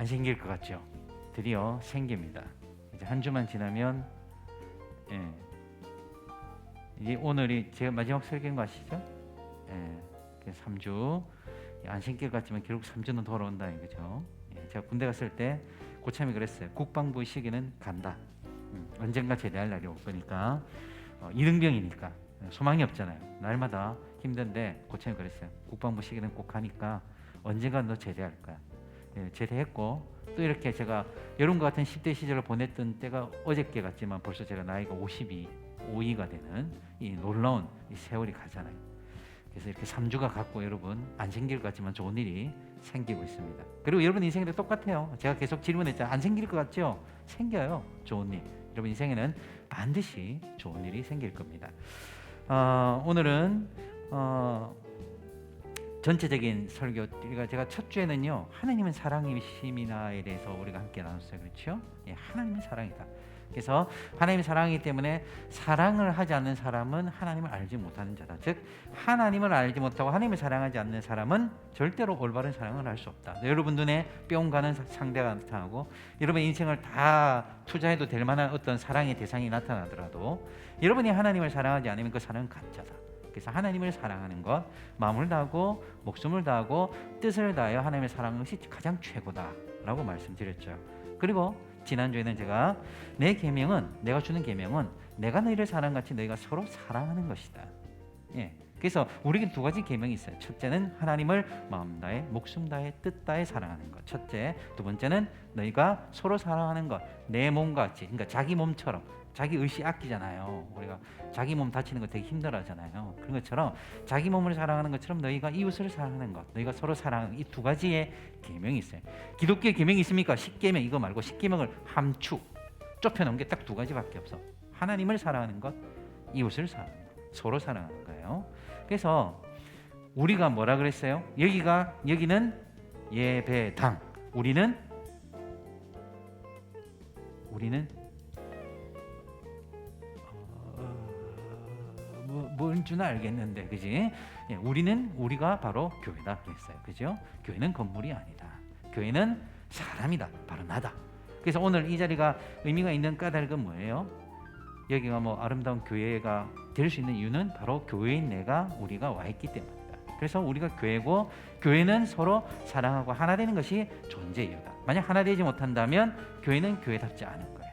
안 생길 것 같죠? 드디어 생깁니다. 이제 한 주만 지나면 이제 오늘이 제가 마지막 설교인 거 아시죠? 3주 안 생길 것 같지만 결국 3주는 돌아온다 이거죠. 제가 군대 갔을 때 고참이 그랬어요. 국방부의 시기는 간다. 언젠가 제대할 날이 올 거니까 이등병이니까 소망이 없잖아요. 날마다 힘든데 고참이 그랬어요. 국방부 시기는 꼭 가니까 언젠가 너 제대할 거야. 제대했고 또 이렇게 제가 여러분과 같은 10대 시절을 보냈던 때가 어저께 같지만 벌써 제가 나이가 52가 되는 이 놀라운 이 세월이 가잖아요. 그래서 이렇게 3주가 갔고 여러분 안 생길 것 같지만 좋은 일이 생기고 있습니다. 그리고 여러분 인생도 똑같아요. 제가 계속 질문했잖아요. 안 생길 것 같죠? 생겨요. 좋은 일. 여러분 인생에는 반드시 좋은 일이 생길 겁니다. 오늘은 전체적인 설교, 제가 첫 주에는요 하나님은 사랑이심이나에 대해서 우리가 함께 나눴어요. 그렇죠? 하나님은 사랑이다. 그래서 하나님이 사랑이기 때문에 사랑을 하지 않는 사람은 하나님을 알지 못하는 자다. 즉 하나님을 알지 못하고 하나님을 사랑하지 않는 사람은 절대로 올바른 사랑을 할 수 없다. 여러분 눈에 뿅 가는 상대가 나타나고 여러분 인생을 다 투자해도 될 만한 어떤 사랑의 대상이 나타나더라도 여러분이 하나님을 사랑하지 않으면 그 사랑은 가짜다. 그래서 하나님을 사랑하는 것, 마음을 다하고 목숨을 다하고 뜻을 다하여 하나님을 사랑하는 것이 가장 최고다라고 말씀드렸죠. 그리고 지난주에는 제가 내가 주는 계명은 내가 너희를 사랑같이 너희가 서로 사랑하는 것이다. 그래서 우리에게 두 가지 계명이 있어요. 첫째는 하나님을 마음 다해 목숨 다해 뜻 다해 사랑하는 것. 첫째. 두 번째는 너희가 서로 사랑하는 것. 내 몸과 같이. 그러니까 자기 몸처럼. 자기 의식 아끼잖아요. 우리가 자기 몸 다치는 거 되게 힘들어하잖아요. 그런 것처럼 자기 몸을 사랑하는 것처럼 너희가 이웃을 사랑하는 것, 너희가 서로 사랑하는 이 두 가지의 계명이 있어요. 기독교의 계명이 있습니까? 10계명 이거 말고 10계명을 함축 좁혀놓은 게 딱 두 가지밖에 없어. 하나님을 사랑하는 것, 이웃을 사랑하는 것, 서로 사랑하는 거예요. 그래서 우리가 뭐라 그랬어요? 여기는 예배당, 우리는 뭔 줄은 알겠는데, 그지? 우리가 바로 교회다 그랬어요, 그죠? 교회는 건물이 아니다. 교회는 사람이다, 바로 나다. 그래서 오늘 이 자리가 의미가 있는 까닭은 뭐예요? 여기가 아름다운 교회가 될 수 있는 이유는 바로 교회인 우리가 와 있기 때문이다. 그래서 우리가 교회고 교회는 서로 사랑하고 하나 되는 것이 존재 이유다. 만약 하나 되지 못한다면 교회는 교회답지 않은 거예요.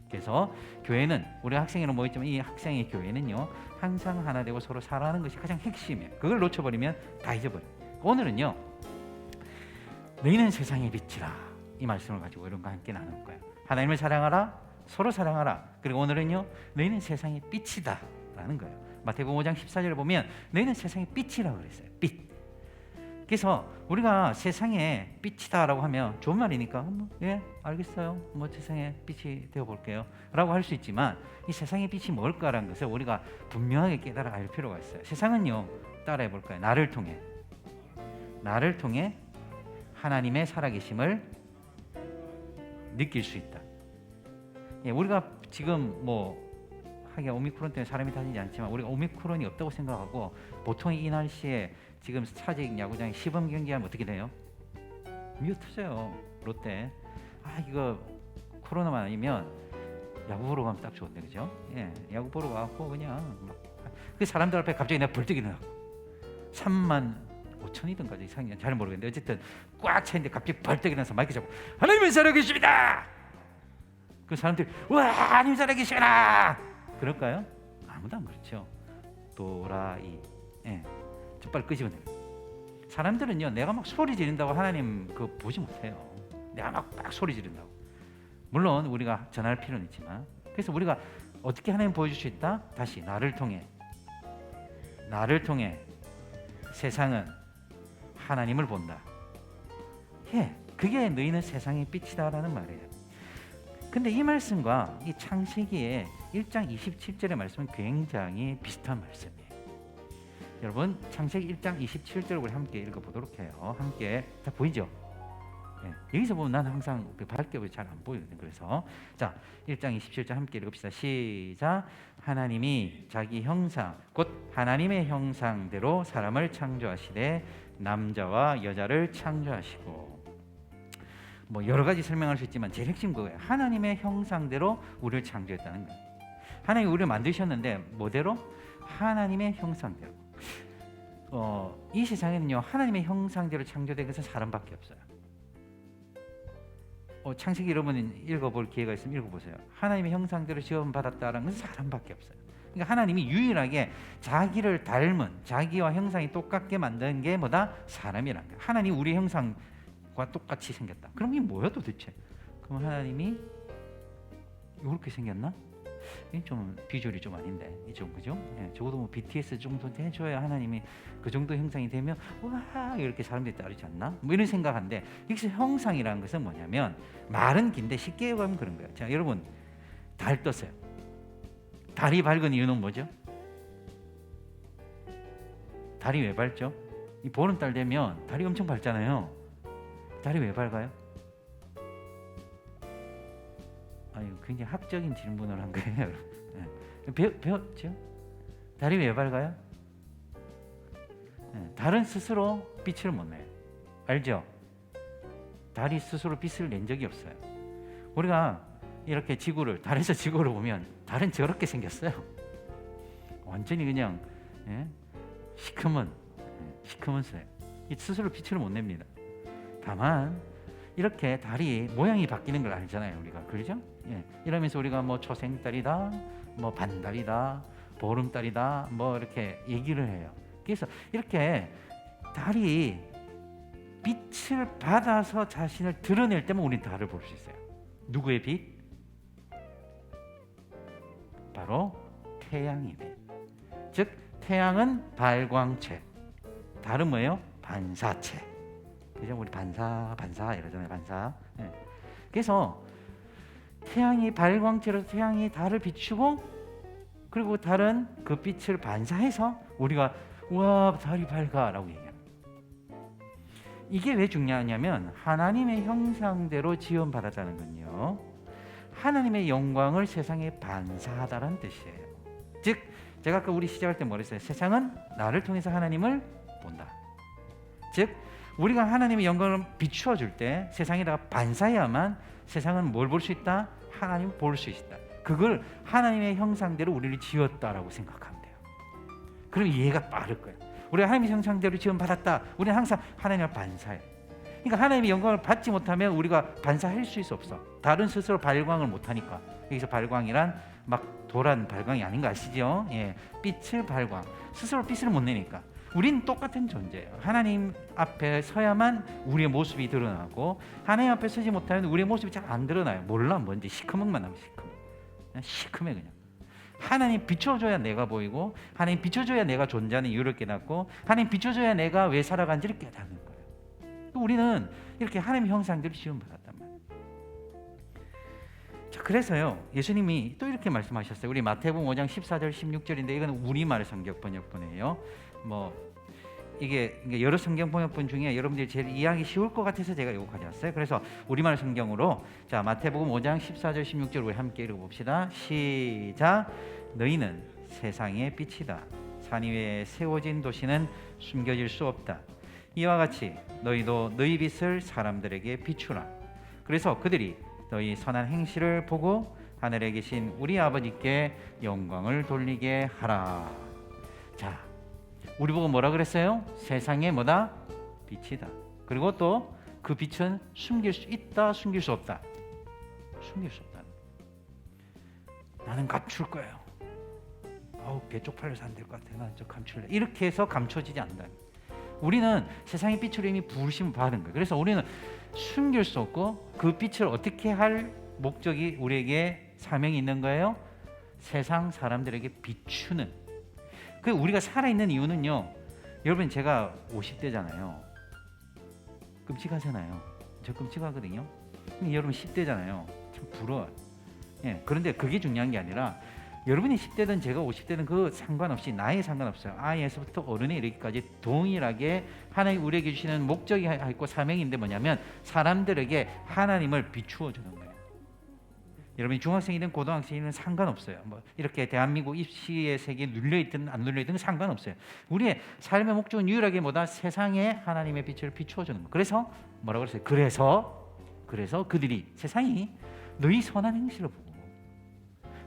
그래서 교회는 우리가 학생회로 모였지만 이 학생의 교회는요 항상 하나 되고 서로 사랑하는 것이 가장 핵심이에요. 그걸 놓쳐버리면 다 잊어버려요. 오늘은요 너희는 세상의 빛이라 이 말씀을 가지고 여러분과 함께 나눌 거예요. 하나님을 사랑하라, 서로 사랑하라. 그리고 오늘은요 너희는 세상의 빛이다 라는 거예요. 마태복음 5장 14절을 보면 너희는 세상의 빛이라고 그랬어요. 빛. 그래서 우리가 세상의 빛이다 라고 하면 좋은 말이니까 알겠어요, 세상의 빛이 되어볼게요 라고 할 수 있지만 이 세상의 빛이 뭘까라는 것을 우리가 분명하게 깨달아 알 필요가 있어요. 세상은요, 따라해 볼까요? 나를 통해 하나님의 살아계심을 느낄 수 있다. 우리가 지금 하긴 오미크론 때문에 사람이 다니지 않지만 우리가 오미크론이 없다고 생각하고 보통 이 날씨에 지금 사직 야구장에 시범 경기하면 어떻게 돼요? 미어 터져요. 롯데. 이거 코로나만 아니면 야구 보러 가면 딱 좋은데, 그죠? 야구 보러 가고 그냥 그 사람들 앞에 갑자기 내가 벌떡 일어나고 35,000이던가 이상이 잘 모르겠는데 어쨌든 꽉 차있는데 갑자기 벌떡 일어나서 마이크 잡고 하나님은 살아계십니다. 그 사람들이 와 하나님 살아계시구나 그럴까요? 아무도 안 그렇죠. 또라이. 저 빨리 끄시면 돼요. 사람들은요 내가 막 소리 지른다고 하나님 그거 보지 못해요. 내가 막 소리 지른다고. 물론 우리가 전할 필요는 있지만, 그래서 우리가 어떻게 하나님 보여줄 수 있다? 다시 나를 통해 세상은 하나님을 본다. 그게 너희는 세상의 빛이다라는 말이에요. 근데 이 말씀과 이 창세기의 1장 27절의 말씀은 굉장히 비슷한 말씀이에요. 여러분 창세기 1장 27절을 우리 함께 읽어보도록 해요. 함께 다 보이죠? 여기서 보면 난 항상 밝게 잘 안 보이거든요. 그래서 자 1장 27절 함께 읽읍시다. 시작. 하나님이 자기 형상 곧 하나님의 형상대로 사람을 창조하시되 남자와 여자를 창조하시고 뭐 여러 가지 설명할 수 있지만 제일 핵심 그거예요. 하나님의 형상대로 우리를 창조했다는 거예요. 하나님이 우리를 만드셨는데 뭐대로? 하나님의 형상대로. 이 세상에는요 하나님의 형상대로 창조된 것은 사람밖에 없어요. 창세기 여러분 읽어볼 기회가 있으면 읽어보세요. 하나님의 형상대로 지음받았다는 것은 사람밖에 없어요. 그러니까 하나님이 유일하게 자기를 닮은, 자기와 형상이 똑같게 만든 게 뭐다? 사람이란 거예요. 하나님 우리 형상과 똑같이 생겼다. 그럼 이게 뭐야 도대체? 그럼 하나님이 이렇게 생겼나? 이게 좀 비주얼이 좀 아닌데, 좀 그죠? 예, 적어도 뭐 BTS 정도 해줘야 하나님이 그 정도 형상이 되면 와 이렇게 사람들이 따르지 않나? 뭐 이런 생각하는데, 여기서 형상이라는 것은 뭐냐면 말은 긴데 쉽게 얘기하면 그런 거예요. 자, 여러분 달 떴어요. 달이 밝은 이유는 뭐죠? 달이 왜 밝죠? 이 보름달 되면 달이 엄청 밝잖아요. 달이 왜 밝아요? 아유, 굉장히 학적인 질문을 한 거예요. 배웠죠? 달이 왜 밝아요? 달은 스스로 빛을 못 내요. 알죠? 달이 스스로 빛을 낸 적이 없어요. 우리가 이렇게 지구를, 달에서 지구를 보면 달은 저렇게 생겼어요. 완전히 그냥 시커먼 새. 스스로 빛을 못 냅니다. 다만 이렇게 달이 모양이 바뀌는 걸 알잖아요, 우리가. 그렇죠? 이러면서 우리가 뭐 초생달이다, 뭐 반달이다, 보름달이다, 뭐 이렇게 얘기를 해요. 그래서 이렇게 달이 빛을 받아서 자신을 드러낼 때만 우리는 달을 볼 수 있어요. 누구의 빛? 바로 태양의 빛. 즉 태양은 발광체, 달은 뭐예요? 반사체. 그죠? 우리 반사 이러잖아요. 반사. 그래서 태양이 발광체로 태양이 달을 비추고, 그리고 달은 그 빛을 반사해서 우리가 와 달이 밝아라고 얘기합니다. 이게 왜 중요하냐면 하나님의 형상대로 지음받았다는 건요, 하나님의 영광을 세상에 반사하다는 뜻이에요. 즉 제가 아까 우리 시작할 때 뭐랬어요? 세상은 나를 통해서 하나님을 본다. 즉 우리가 하나님의 영광을 비추어 줄 때 세상에다가 반사해야만 세상은 뭘 볼 수 있다? 하나님을 볼 수 있다. 그걸 하나님의 형상대로 우리를 지었다라고 생각하면 돼요. 그럼 이해가 빠를 거예요. 우리가 하나님의 형상대로 지음받았다. 우리는 항상 하나님을 반사해. 그러니까 하나님의 영광을 받지 못하면 우리가 반사할 수 없어. 다른 스스로 발광을 못하니까. 여기서 발광이란 막 도란 발광이 아닌 거 아시죠? 빛을 발광. 스스로 빛을 못 내니까. 우린 똑같은 존재예요. 하나님 앞에 서야만 우리의 모습이 드러나고, 하나님 앞에 서지 못하면 우리의 모습이 잘 안 드러나요. 몰라 뭔지. 시커멓만 하면 시커매 그냥. 하나님 비춰줘야 내가 보이고, 하나님 비춰줘야 내가 존재하는 이유를 깨닫고, 하나님 비춰줘야 내가 왜 살아간지를 깨닫는 거예요. 우리는 이렇게 하나님의 형상대로 지음받았단 말이에요. 자, 그래서요 예수님이 또 이렇게 말씀하셨어요. 우리 마태복음 5장 14절 16절인데 이건 우리말 성경 번역본이에요. 뭐 이게 여러 성경 번역본 중에 여러분들이 제일 이해하기 쉬울 것 같아서 제가 이거 가져왔어요. 그래서 우리말 성경으로, 자 마태복음 5장 14절 16절 우리 함께 읽어봅시다. 시작. 너희는 세상의 빛이다. 산 위에 세워진 도시는 숨겨질 수 없다. 이와 같이 너희도 너희 빛을 사람들에게 비추라. 그래서 그들이 너희 선한 행실을 보고 하늘에 계신 우리 아버지께 영광을 돌리게 하라. 자, 우리 보고 뭐라 그랬어요? 세상에 뭐다? 빛이다. 그리고 또 그 빛은 숨길 수 있다, 숨길 수 없다. 숨길 수 없다. 나는 감출 거예요. 배 쪽팔려서 안 될 것 같아. 나는 저 감출래. 이렇게 해서 감춰지지 않는다. 우리는 세상의 빛으로 이미 부르심을 받은 거예요. 그래서 우리는 숨길 수 없고, 그 빛을 어떻게 할 목적이 우리에게 사명이 있는 거예요? 세상 사람들에게 비추는. 그 우리가 살아있는 이유는요, 여러분 제가 50대잖아요. 끔찍하잖아요. 저 끔찍하거든요. 근데 여러분 10대잖아요. 참 부러워요. 그런데 그게 중요한 게 아니라, 여러분이 10대든 제가 50대든 그 상관없이, 나이에 상관없어요. 아이에서부터 어른에 이르기까지 동일하게 하나님 우리에게 주시는 목적이 있고 사명인데 뭐냐면 사람들에게 하나님을 비추어 주는 거예요. 여러분이 중학생이든 고등학생이든 상관없어요. 뭐 이렇게 대한민국 입시의 세계에 눌려있든 안 눌려있든 상관없어요. 우리의 삶의 목적은 유일하게 뭐다? 세상에 하나님의 빛을 비추어 주는 거. 그래서 뭐라고 그랬어요? 그래서 그들이 세상이 너희 선한 행실을 보고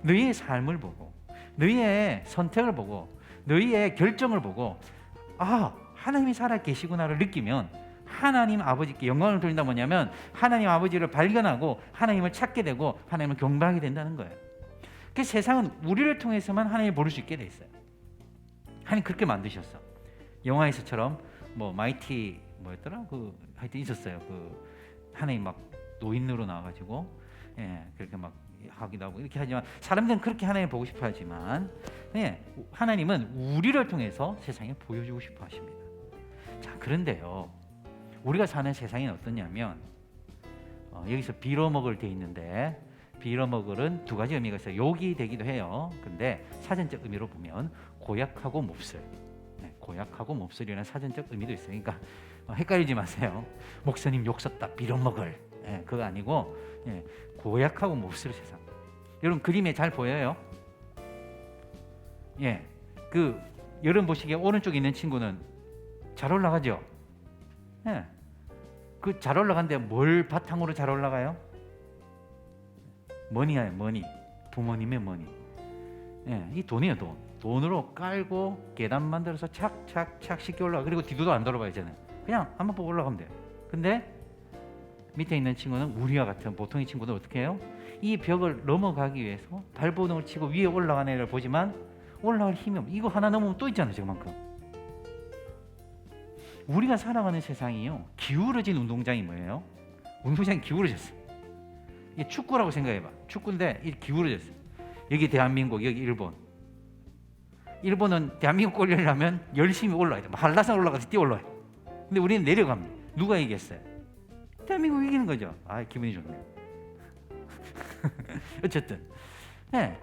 너희의 삶을 보고 너희의 선택을 보고 너희의 결정을 보고 아, 하나님이 살아 계시구나를 느끼면 하나님 아버지께 영광을 돌린다. 뭐냐면 하나님 아버지를 발견하고 하나님을 찾게 되고 하나님을 경배하게 된다는 거예요. 그 세상은 우리를 통해서만 하나님을 볼 수 있게 돼 있어요. 하나님 그렇게 만드셨어. 영화에서처럼 뭐 마이티 뭐였더라? 그 하여튼 있었어요. 그 하나님 막 노인으로 나와가지고 그렇게 막 하기도 하고 이렇게 하지만 사람들은 그렇게 하나님 보고 싶어 하지만 하나님은 우리를 통해서 세상에 보여주고 싶어 하십니다. 자, 그런데요, 우리가 사는 세상이 어떠냐면 여기서 빌어먹을 돼 있는데 빌어먹을은 두 가지 의미가 있어요. 욕이 되기도 해요. 근데 사전적 의미로 보면 고약하고 몹쓸, 고약하고 몹쓸이라는 사전적 의미도 있어요. 그러니까 헷갈리지 마세요. 목사님 욕 썼다 빌어먹을, 그거 아니고 고약하고 몹쓸 세상. 여러분 그림에 잘 보여요? 그 여러분 보시기에 오른쪽에 있는 친구는 잘 올라가죠? 그 잘 올라간데 뭘 바탕으로 잘 올라가요? 머니예요, 머니. 부모님의 머니. 이 돈이에요, 돈. 돈으로 깔고 계단 만들어서 착착착 쉽게 올라가. 그리고 뒤도 안 돌아봐야 되잖아요. 그냥 한번 보고 올라가면 돼요. 근데 밑에 있는 친구는 우리와 같은 보통의 친구는 어떻게 해요? 이 벽을 넘어가기 위해서 발버둥을 치고 위에 올라가는 애를 보지만 올라갈 힘이 없어. 이거 하나 넘으면 또 있잖아요, 저만큼. 우리가 살아가는 세상이요, 기울어진 운동장이 뭐예요? 운동장이 기울어졌어요. 이게 축구라고 생각해봐. 축구인데 이 기울어졌어요. 여기 대한민국, 여기 일본. 일본은 대한민국 올리려면 열심히 올라야 돼. 한라산 올라가서 뛰어 올라요. 근데 우리는 내려갑니다. 누가 이겼어요? 대한민국이 이기는 거죠. 아, 기분이 좋네. 어쨌든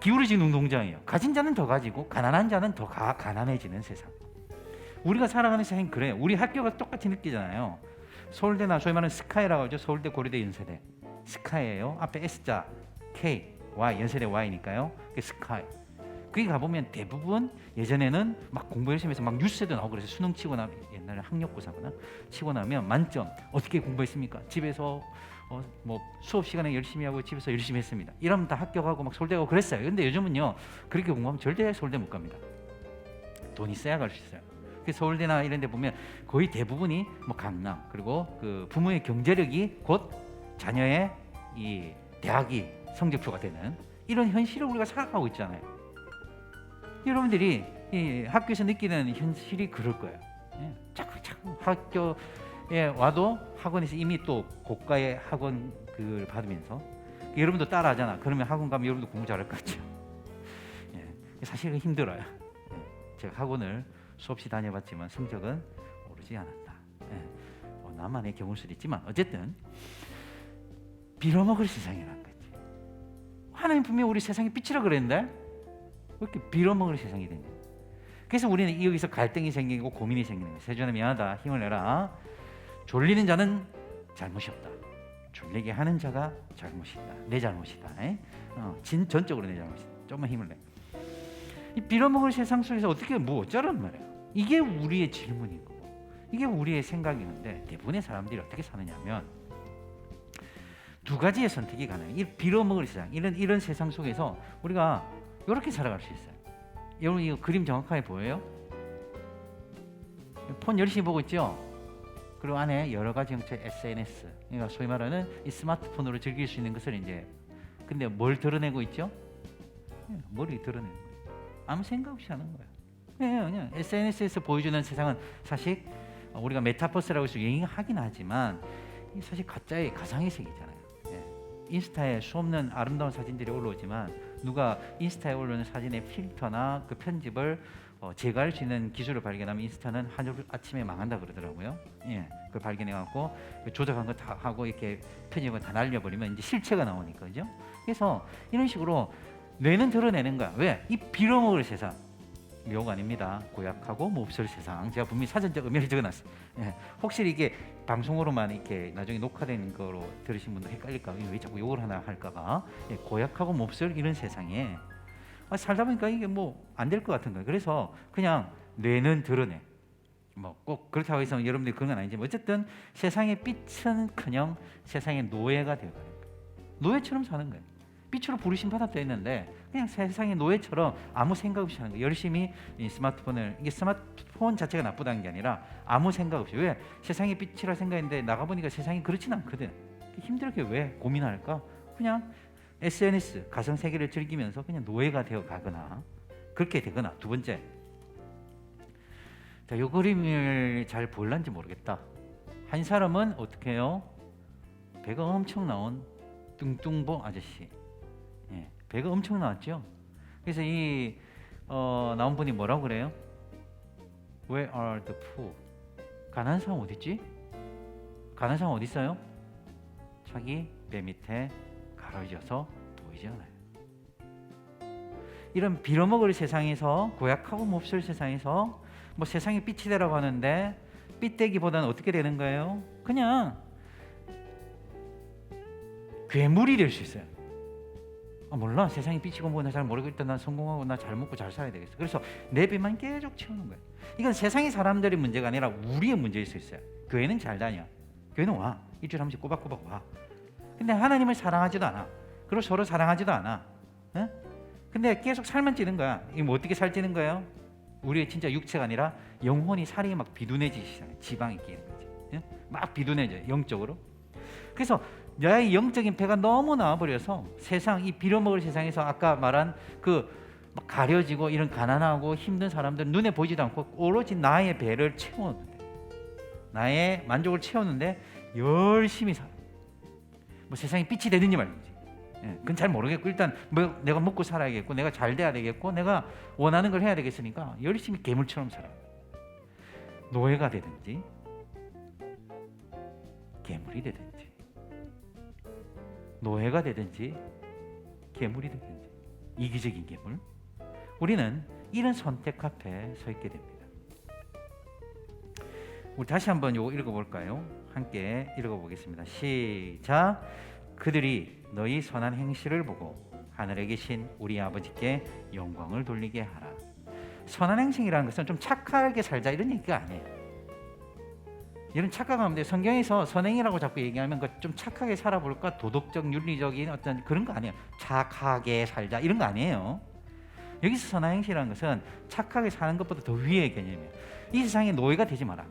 기울어진 운동장이에요. 가진 자는 더 가지고 가난한 자는 더 가난해지는 세상. 우리가 살아가는 세상이 그래요. 우리 학교가 똑같이 느끼잖아요. 서울대나 소위 말하는 스카이라고 하죠. 서울대, 고려대, 연세대. 스카이예요. 앞에 S자, K, Y, 연세대 Y니까요. 그게 스카이. 거기 가보면 대부분 예전에는 막 공부 열심히 해서 막 뉴스에도 나오고 그래서 수능 치고 나면, 옛날에 학력고사구나, 치고 나면 만점. 어떻게 공부했습니까? 집에서 뭐 수업 시간에 열심히 하고 집에서 열심히 했습니다. 이러면 다 합격하고 막 서울대 가고 그랬어요. 근데 요즘은요, 그렇게 공부하면 절대 서울대 못 갑니다. 돈 있어야 갈 수 있어요. 그래서 서울대나 이런 데 보면 거의 대부분이 뭐 강남, 그리고 그 부모의 경제력이 곧 자녀의 이 대학이 성적표가 되는 이런 현실을 우리가 살아가고 있잖아요. 여러분들이 이 학교에서 느끼는 현실이 그럴 거예요. 자꾸 학교에 와도 학원에서 이미 또 고가의 학원 그걸 받으면서 여러분도 따라하잖아. 그러면 학원 가면 여러분도 공부 잘할 것 같죠. 사실은 힘들어요. 제가 학원을 수없이 다녀봤지만 성적은 오르지 않았다. 나만의 경우일 수도 있지만 어쨌든 빌어먹을 세상이라는 거지. 하나님 분명히 우리 세상의 빛이라 그랬는데 왜 이렇게 빌어먹을 세상이 됐냐. 그래서 우리는 여기서 갈등이 생기고 고민이 생기는 거예요. 세준아 미안하다, 힘을 내라. 졸리는 자는 잘못이 없다. 졸리게 하는 자가 잘못이다. 내 잘못이다. 전적으로 내 잘못이다. 조금만 힘을 내. 이 빌어먹을 세상 속에서 어떻게 뭐 어쩌란 말이야. 이게 우리의 질문인 거고 이게 우리의 생각이는데 대부분의 사람들이 어떻게 사느냐면 두 가지의 선택이 가능해요. 이 빌어먹을 세상, 이런 세상 속에서 우리가 이렇게 살아갈 수 있어요. 여러분 이거 그림 정확하게 보여요? 폰 열심히 보고 있죠? 그리고 안에 여러 가지 형태의 SNS, 그러니까 소위 말하는 이 스마트폰으로 즐길 수 있는 것을 이제, 근데 뭘 드러내고 있죠? 머리 드러내는 거예요. 아무 생각 없이 하는 거예요. 그냥 SNS에서 보여주는 세상은 사실 우리가 메타버스라고 해서 유행하긴 하지만 사실 가짜의 가상의 세계잖아요. 인스타에 수없는 아름다운 사진들이 올라오지만 누가 인스타에 올라오는 사진의 필터나 그 편집을 제거할 수 있는 기술을 발견하면 인스타는 하루 아침에 망한다 그러더라고요. 그걸 발견해갖고 조작한 거 다 하고 이렇게 편집을 다 날려버리면 이제 실체가 나오니까, 그죠? 그래서 이런 식으로 뇌는 드러내는 거야. 왜? 이 빌어먹을 세상. 묘가 아닙니다. 고약하고 몹쓸 세상. 제가 분명히 사전적 의미를 적어놨어요. 혹시 이게 방송으로만 이렇게 나중에 녹화된 거로 들으신 분들 헷갈릴까? 왜 자꾸 욕을 하나 할까봐. 고약하고 몹쓸 이런 세상에 살다 보니까 이게 뭐 안 될 것 같은 거예요. 그래서 그냥 뇌는 드러내. 뭐 꼭 그렇다고 해서 여러분들이 그런 건 아니지만 어쨌든 세상의 빛은커녕 세상의 노예가 되어가는 거예요. 노예처럼 사는 거예요. 빛으로 부르심 받았다 했는데 그냥 세상의 노예처럼 아무 생각 없이 하는 거예요. 열심히 이 스마트폰을, 이게 스마트폰 자체가 나쁘다는 게 아니라 아무 생각 없이, 왜? 세상의 빛이라 생각했는데 나가보니까 세상이 그렇진 않거든. 힘들게 왜 고민할까? 그냥 SNS, 가상세계를 즐기면서 그냥 노예가 되어 가거나 그렇게 되거나. 두 번째, 자, 이 그림을 잘 볼란지 모르겠다. 한 사람은 어떻게 해요? 배가 엄청 나온 뚱뚱보 아저씨. 예, 배가 엄청 나왔죠. 그래서 이 나온 분이 뭐라고 그래요? Where are the poor? 가난한 사람 어디 있지? 가난한 사람 어디 있어요? 자기 배 밑에 가려져서 보이지 않아요. 이런 빌어먹을 세상에서, 고약하고 몹쓸 세상에서 뭐 세상이 빛이 되라고 하는데 빛되기보다는 어떻게 되는 거예요? 그냥 괴물이 될 수 있어요. 몰라, 세상이 빛이고 뭐 나 잘 모르겠다, 난 성공하고 나 잘 먹고 잘 살아야 되겠어. 그래서 내 배만 계속 채우는 거예요. 이건 세상의 사람들의 문제가 아니라 우리의 문제일 수 있어요. 교회는 잘 다녀, 교회는 와, 일주일에 한 번씩 꼬박꼬박 와. 근데 하나님을 사랑하지도 않아. 그리고 서로 사랑하지도 않아. 어? 근데 계속 살만 찌는 거야. 이거 뭐 어떻게 살찌는 거예요? 우리의 진짜 육체가 아니라 영혼이, 살이 막 비둔해지기 시작해. 지방이 끼는 거지. 어? 막 비둔해져요, 영적으로. 그래서 나의 영적인 배가 너무 나와버려서 세상, 이 빌어먹을 세상에서 아까 말한 그 막 가려지고 이런 가난하고 힘든 사람들 눈에 보이지도 않고 오로지 나의 배를 채우는데, 나의 만족을 채우는데 열심히 살아. 뭐 세상이 빛이 되든지 말든지, 예, 그건 잘 모르겠고 일단 뭐 내가 먹고 살아야겠고 내가 잘 돼야 되겠고 내가 원하는 걸 해야 되겠으니까 열심히 괴물처럼 살아. 노예가 되든지 괴물이 되든지, 노예가 되든지 괴물이 되든지, 이기적인 괴물. 우리는 이런 선택 앞에 서 있게 됩니다. 우리 다시 한번 이거 읽어볼까요? 함께 읽어보겠습니다. 시작. 그들이 너희 선한 행실을 보고 하늘에 계신 우리 아버지께 영광을 돌리게 하라. 선한 행실이라는 것은 좀 착하게 살자 이런 얘기가 아니에요. 이런 착각하면 돼요. 성경에서 선행이라고 자꾸 얘기하면 좀 착하게 살아볼까, 도덕적 윤리적인 어떤 그런 거 아니에요. 착하게 살자 이런 거 아니에요. 여기서 선한 행실이라는 것은 착하게 사는 것보다 더 위의 개념이에요. 이 세상에 노예가 되지 마라.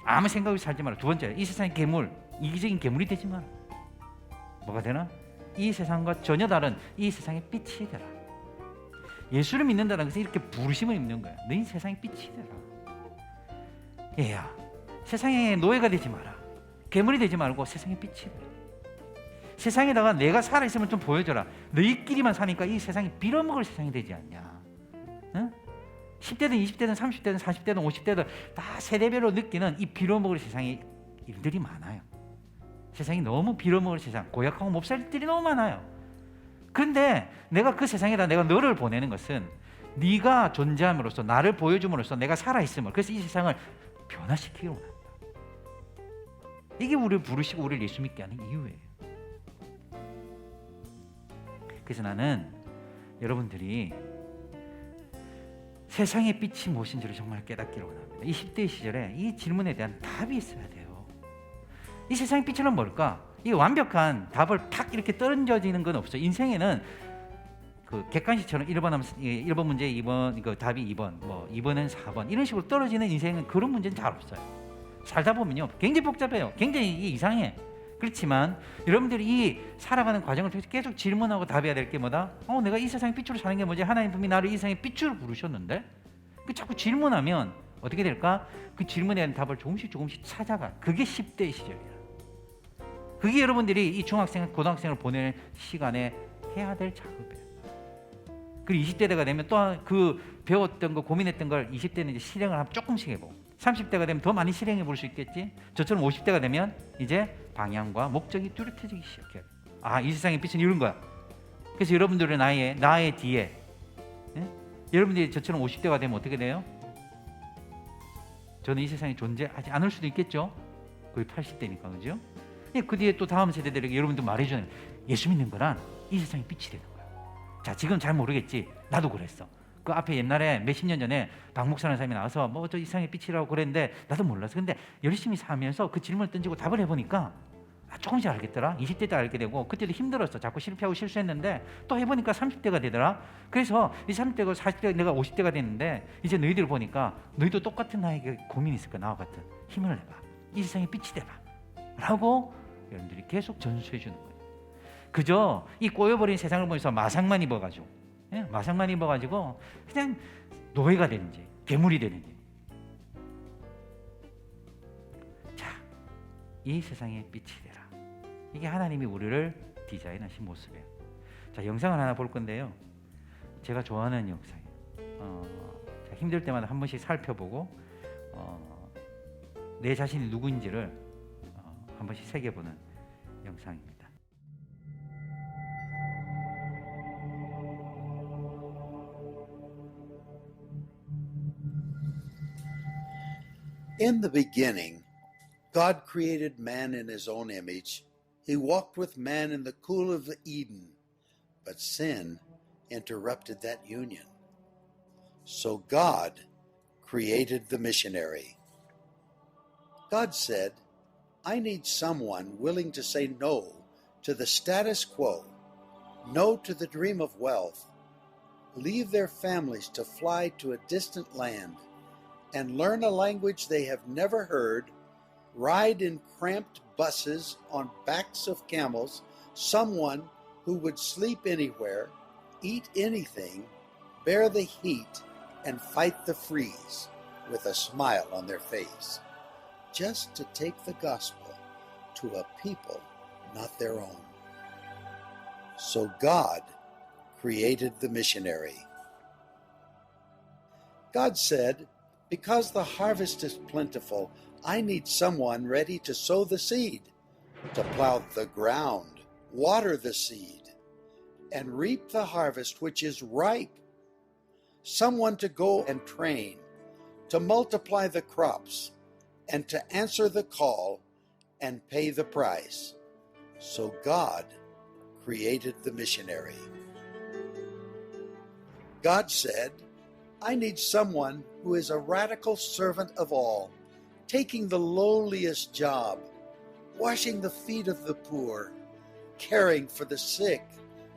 아무 생각 없이 살지 마라. 두 번째, 이 세상의 괴물, 이기적인 괴물이 되지 마라. 뭐가 되나? 이 세상과 전혀 다른 이 세상의 빛이 되라. 예수를 믿는다는 것은 이렇게 부르심을 입는 거야. 너희 세상의 빛이 되라. 얘야, 세상의 노예가 되지 마라. 괴물이 되지 말고 세상의 빛이 되라. 세상에다가 내가 살아있으면 좀 보여줘라. 너희끼리만 사니까 이 세상이 빌어먹을 세상이 되지 않냐. 응? 10대든 20대든 30대든 40대든 50대든 다 세대별로 느끼는 이 빌어먹을 세상에 일들이 많아요. 세상이 너무 빌어먹을 세상, 고약하고 몹쓸 일들이 너무 많아요. 그런데 내가 그 세상에다 내가 너를 보내는 것은 네가 존재함으로써, 나를 보여줌으로써 내가 살아있음을, 그래서 이 세상을 변화시키기로 합니다. 이게 우리를 부르시고 우리를 예수 믿게 하는 이유예요. 그래서 나는 여러분들이 세상의 빛이 무엇인지를 정말 깨닫기를 원합니다. 20대 시절에 이 질문에 대한 답이 있어야 돼요. 이 세상의 빛은 뭘까? 이 완벽한 답을 탁 이렇게 떨어지는 건 없어요. 인생에는 그 객관식처럼 1번 문제 2번, 이거 답이 2번, 뭐 2번은 4번 이런 식으로 떨어지는 인생은 그런 문제는 잘 없어요. 살다 보면요, 굉장히 복잡해요. 굉장히 이상해. 그렇지만 여러분들이 이 살아가는 과정을 통해서 계속 질문하고 답해야 될 게 뭐다? 내가 이 세상의 빛으로 사는 게 뭐지? 하나님 분명히 나를 이 세상의 빛으로 부르셨는데, 그 자꾸 질문하면 어떻게 될까? 그 질문에 대한 답을 조금씩 찾아가. 그게 10대 시절이야. 그게 여러분들이 이 중학생, 고등학생을 보낼 시간에 해야 될 작업이에요. 그리고 20대가 되면 또 그 배웠던 거, 고민했던 걸 20대는 이제 실행을 하면 조금씩 해보고, 30대가 되면 더 많이 실행해 볼 수 있겠지. 저처럼 50대가 되면 이제 방향과 목적이 뚜렷해지기 시작해요. 이 세상의 빛은 이런 거야. 그래서 여러분들의 나의 뒤에, 여러분들이 저처럼 50대가 되면 어떻게 돼요? 저는 이 세상에 존재하지 않을 수도 있겠죠. 거의 80대니까, 그죠? 그 뒤에 또 다음 세대들에게 여러분들 말해주는, 예수 믿는 거란 이 세상의 빛이 되는 거야. 자, 지금 잘 모르겠지. 나도 그랬어. 그 앞에 옛날에 몇십 년 전에 박 목사라는 사람이 나와서 뭐 저 이상의 빛이라고 그랬는데 나도 몰랐어. 근데 열심히 살면서 그 질문을 던지고 답을 해보니까 조금씩 알겠더라. 20대 때 알게 되고 그때도 힘들었어. 자꾸 실패하고 실수했는데 또 해보니까 30대가 되더라. 그래서 이 30대가 40대 내가 50대가 됐는데 이제 너희들 보니까 너희도 똑같은 나에게 고민이 있을 거야. 나와 같은 힘을 내봐. 이 세상에 빛이 되봐 라고 여러분들이 계속 전수해 주는 거예요. 그저 이 꼬여버린 세상을 보면서 마상만 입어가지고 마상만 입어가지고 그냥 노예가 되는지 괴물이 되는지. 자, 이 세상에 빛이 되라. 이게 하나님이 우리를 디자인하신 모습이에요. 자, 영상을 하나 볼 건데요. 제가 좋아하는 영상이에요. 힘들 때마다 한 번씩 살펴보고 내 자신이 누구인지를 한 번씩 새겨보는 영상입니다. In the beginning, God created man in his own image. He walked with man in the cool of Eden, but sin interrupted that union. So God created the missionary. God said, I need someone willing to say no to the status quo, no to the dream of wealth, leave their families to fly to a distant land, and learn a language they have never heard, ride in cramped buses on backs of camels, someone who would sleep anywhere, eat anything, bear the heat, and fight the freeze with a smile on their face, just to take the gospel to a people not their own. So God created the missionary. God said, because the harvest is plentiful, I need someone ready to sow the seed, to plow the ground, water the seed, and reap the harvest which is ripe. Someone to go and train, to multiply the crops, and to answer the call and pay the price. So God created the missionary. God said, I need someone who is a radical servant of all, taking the lowliest job, washing the feet of the poor, caring for the sick,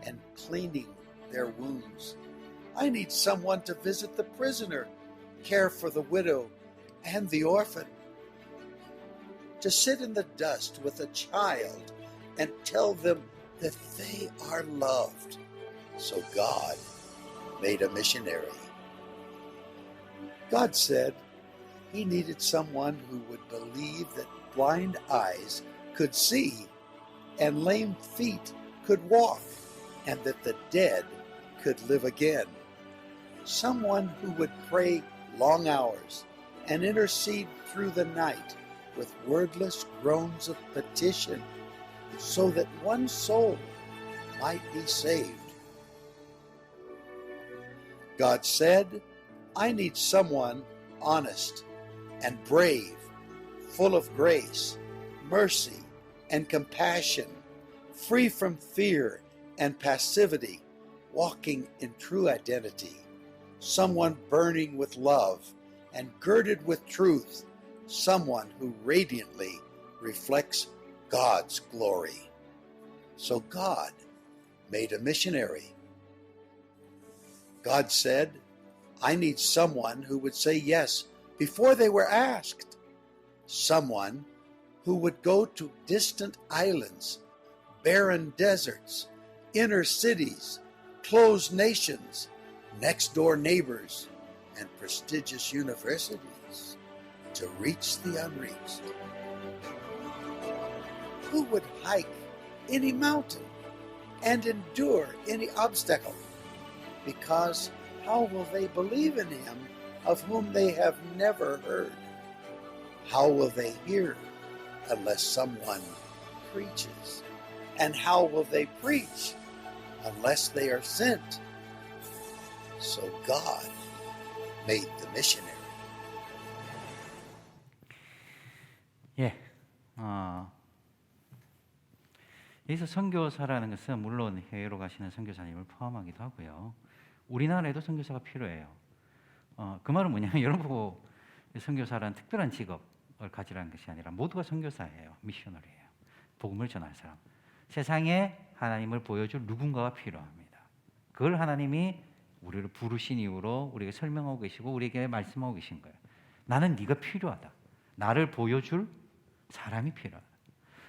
and cleaning their wounds. I need someone to visit the prisoner, care for the widow and the orphan, to sit in the dust with a child and tell them that they are loved. So God made a missionary. God said he needed someone who would believe that blind eyes could see and lame feet could walk and that the dead could live again. Someone who would pray long hours and intercede through the night with wordless groans of petition so that one soul might be saved. God said, I need someone honest and brave, full of grace, mercy, and compassion, free from fear and passivity, walking in true identity, someone burning with love and girded with truth, someone who radiantly reflects God's glory. So God made a missionary. God said, I need someone who would say yes before they were asked, someone who would go to distant islands, barren deserts, inner cities, closed nations, next-door neighbors, and prestigious universities to reach the unreached. Who would hike any mountain and endure any obstacle? Because how will they believe in him of whom they have never heard? How will they hear unless someone preaches? And how will they preach unless they are sent? So God made the missionary. 예, 여기서 선교사라는 것은 물론 해외로 가시는 선교사님을 포함하기도 하고요. 우리나라에도 선교사가 필요해요. 그 말은 뭐냐면 여러분 보고 선교사란 특별한 직업을 가지라는 것이 아니라 모두가 선교사예요. 미셔너리예요. 복음을 전할 사람. 세상에 하나님을 보여줄 누군가가 필요합니다. 그걸 하나님이 우리를 부르신 이후로 우리에게 설명하고 계시고 우리에게 말씀하고 계신 거예요. 나는 네가 필요하다. 나를 보여줄 사람이 필요하다.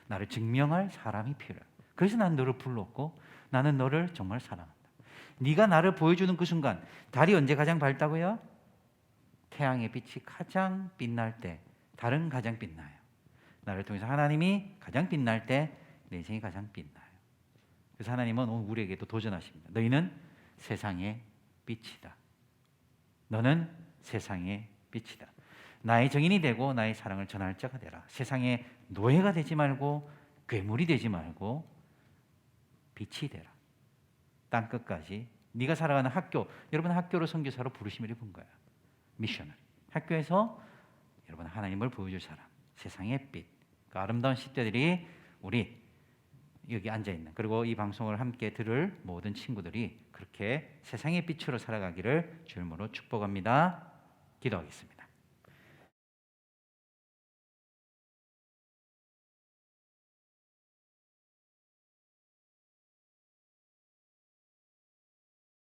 나를 증명할 사람이 필요하다. 그래서 난 너를 불렀고 나는 너를 정말 사랑한다. 네가 나를 보여주는 그 순간, 달이 언제 가장 밝다고요? 태양의 빛이 가장 빛날 때, 달은 가장 빛나요. 나를 통해서 하나님이 가장 빛날 때 내 인생이 가장 빛나요. 그래서 하나님은 오늘 우리에게도 도전하십니다. 너희는 세상의 빛이다. 너는 세상의 빛이다. 나의 정인이 되고 나의 사랑을 전할 자가 되라. 세상의 노예가 되지 말고 괴물이 되지 말고 빛이 되라. 땅 끝까지 네가 살아가는 학교, 여러분 학교로 선교사로 부르심을 입은 거야. 미셔너리. 학교에서 여러분 하나님을 보여줄 사람, 세상의 빛. 그 아름다운 10대들이 우리 여기 앉아있는, 그리고 이 방송을 함께 들을 모든 친구들이 그렇게 세상의 빛으로 살아가기를 주님으로 축복합니다. 기도하겠습니다.